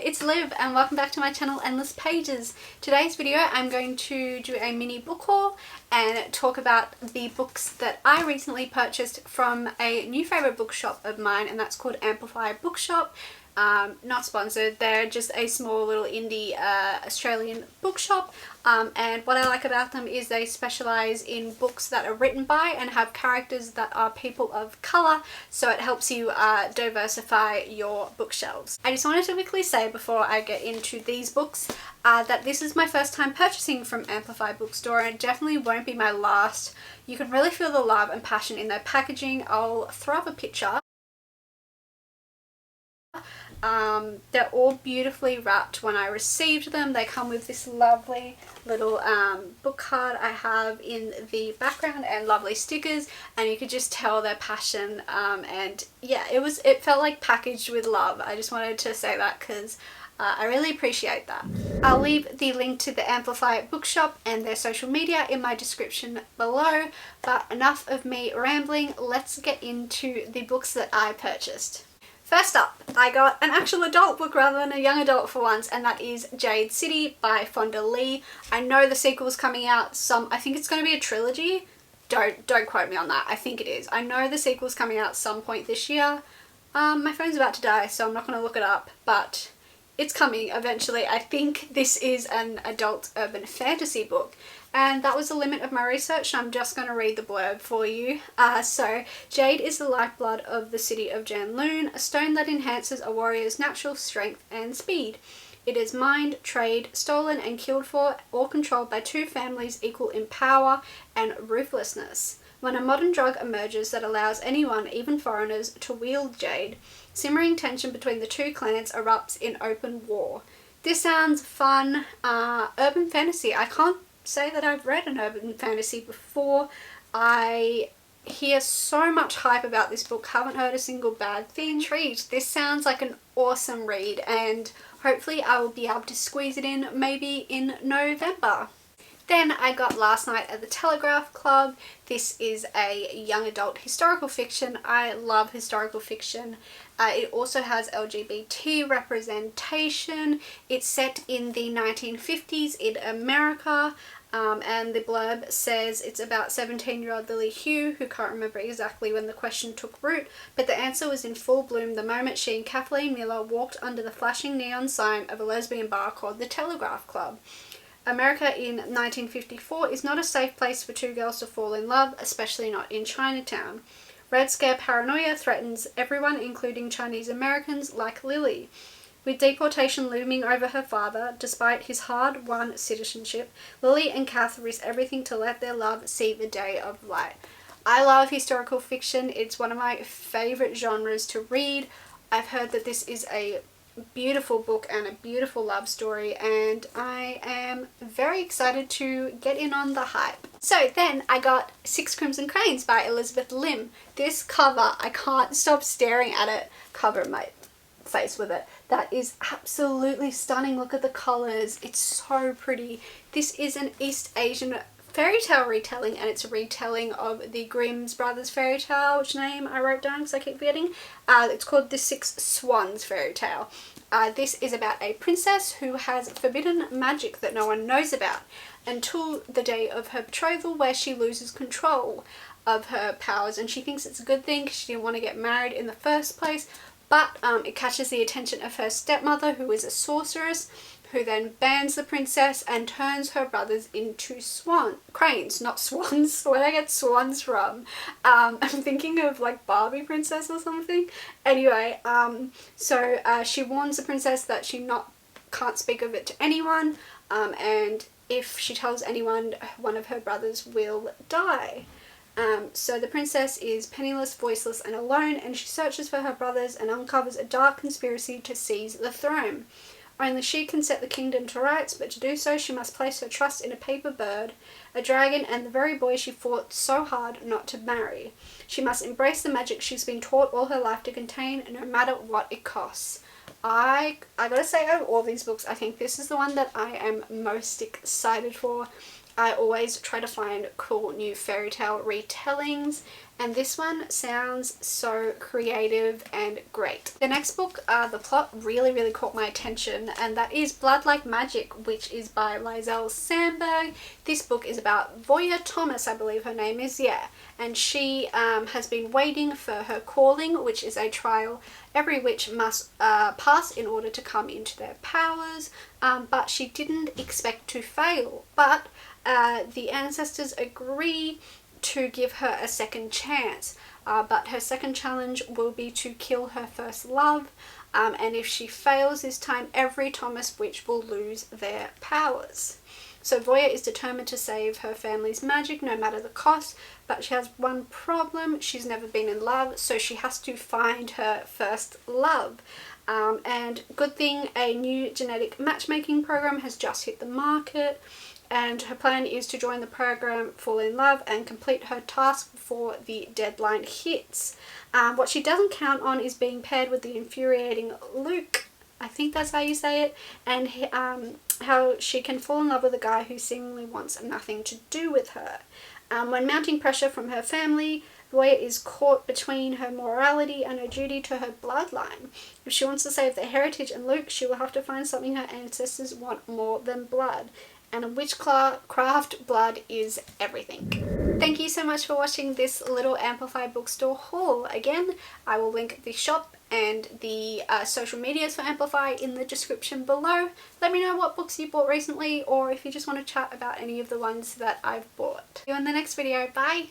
it's Liv and welcome back to my channel Endless Pages. Today's video I'm going to do a mini book haul and talk about the books that I recently purchased from a new favourite bookshop of mine, and that's called Amplify bookshop. Not sponsored, they're just a small little indie Australian bookshop, and what I like about them is they specialise in books that are written by and have characters that are people of colour, so it helps you diversify your bookshelves. I just wanted to quickly say before I get into these books that this is my first time purchasing from Amplify bookstore, and it definitely won't be my last. You can really feel the love and passion in their packaging. I'll throw up a picture. They're all beautifully wrapped when I received them. They come with this lovely little book card I have in the background and lovely stickers, and you could just tell their passion, and yeah, it felt like packaged with love. I just wanted to say that because I really appreciate that. I'll leave the link to the Amplify bookshop and their social media in my description below, but enough of me rambling, let's get into the books that I purchased. First up, I got an actual adult book rather than a young adult for once, and that is Jade City by Fonda Lee. I know the sequel's coming out, I think it's going to be a trilogy. Don't quote me on that, I think it is. I know the sequel's coming out some point this year. My phone's about to die, so I'm not going to look it up, but it's coming eventually. I think this is an adult urban fantasy book, and that was the limit of my research. I'm just going to read the blurb for you. So, Jade is the lifeblood of the city of Janloon, a stone that enhances a warrior's natural strength and speed. It is mined, traded, stolen and killed for, all controlled by two families equal in power and ruthlessness. When a modern drug emerges that allows anyone, even foreigners, to wield Jade, simmering tension between the two clans erupts in open war. This sounds fun. Urban fantasy. I can't say that I've read an urban fantasy before. I hear so much hype about this book, haven't heard a single bad thing. Intrigued. This sounds like an awesome read, and hopefully I will be able to squeeze it in maybe in November. Then I got Last Night at the Telegraph Club. This is a young adult historical fiction. I love historical fiction. It also has LGBT representation. It's set in the 1950s in America, and the blurb says it's about 17-year-old Lily Hugh, who can't remember exactly when the question took root, but the answer was in full bloom the moment she and Kathleen Miller walked under the flashing neon sign of a lesbian bar called the Telegraph Club. America in 1954 is not a safe place for two girls to fall in love, especially not in Chinatown. Red Scare paranoia threatens everyone, including Chinese Americans like Lily. With deportation looming over her father, despite his hard-won citizenship, Lily and Kath risk everything to let their love see the day of light. I love historical fiction. It's one of my favourite genres to read. I've heard that this is a beautiful book and a beautiful love story, and I am very excited to get in on the hype. So then I got Six Crimson Cranes by Elizabeth Lim. This cover, I can't stop staring at it. Cover my face with it. That is absolutely stunning. Look at the colours. It's so pretty. This is an East Asian fairy tale retelling, and it's a retelling of the Grimm's Brothers fairy tale, which name I wrote down because I keep forgetting. It's called The Six Swans fairy tale. This is about a princess who has forbidden magic that no one knows about until the day of her betrothal, where she loses control of her powers, and she thinks it's a good thing because she didn't want to get married in the first place, but it catches the attention of her stepmother, who is a sorceress, who then bans the princess and turns her brothers into cranes, not swans. Where did I get swans from? I'm thinking of like Barbie princess or something. Anyway, so she warns the princess that she can't speak of it to anyone, and if she tells anyone, one of her brothers will die. So the princess is penniless, voiceless and alone, and she searches for her brothers and uncovers a dark conspiracy to seize the throne. Only she can set the kingdom to rights, but to do so she must place her trust in a paper bird, a dragon, and the very boy she fought so hard not to marry. She must embrace the magic she's been taught all her life to contain, no matter what it costs. I gotta say, out of all these books, I think this is the one that I am most excited for. I always try to find cool new fairy tale retellings, and this one sounds so creative and great. The next book, the plot really caught my attention, and that is Bloodlike Magic, which is by Lizelle Sandberg. This book is about Voya Thomas, I believe her name is, yeah, and she has been waiting for her calling, which is a trial every witch must pass in order to come into their powers, but she didn't expect to fail, but the ancestors agree to give her a second chance, but her second challenge will be to kill her first love, and if she fails this time, every Thomas witch will lose their powers. So Voya is determined to save her family's magic no matter the cost, but she has one problem: she's never been in love, so she has to find her first love. And good thing a new genetic matchmaking program has just hit the market, and her plan is to join the program, fall in love, and complete her task before the deadline hits. What she doesn't count on is being paired with the infuriating Luke, I think that's how you say it, and how she can fall in love with a guy who seemingly wants nothing to do with her. When mounting pressure from her family, Voya is caught between her morality and her duty to her bloodline. If she wants to save their heritage and Luke, she will have to find something her ancestors want more than blood. And in witchcraft, blood is everything. Thank you so much for watching this little Amplify bookstore haul. Again, I will link the shop and the social medias for Amplify in the description below. Let me know what books you bought recently, or if you just want to chat about any of the ones that I've bought. See you in the next video. Bye!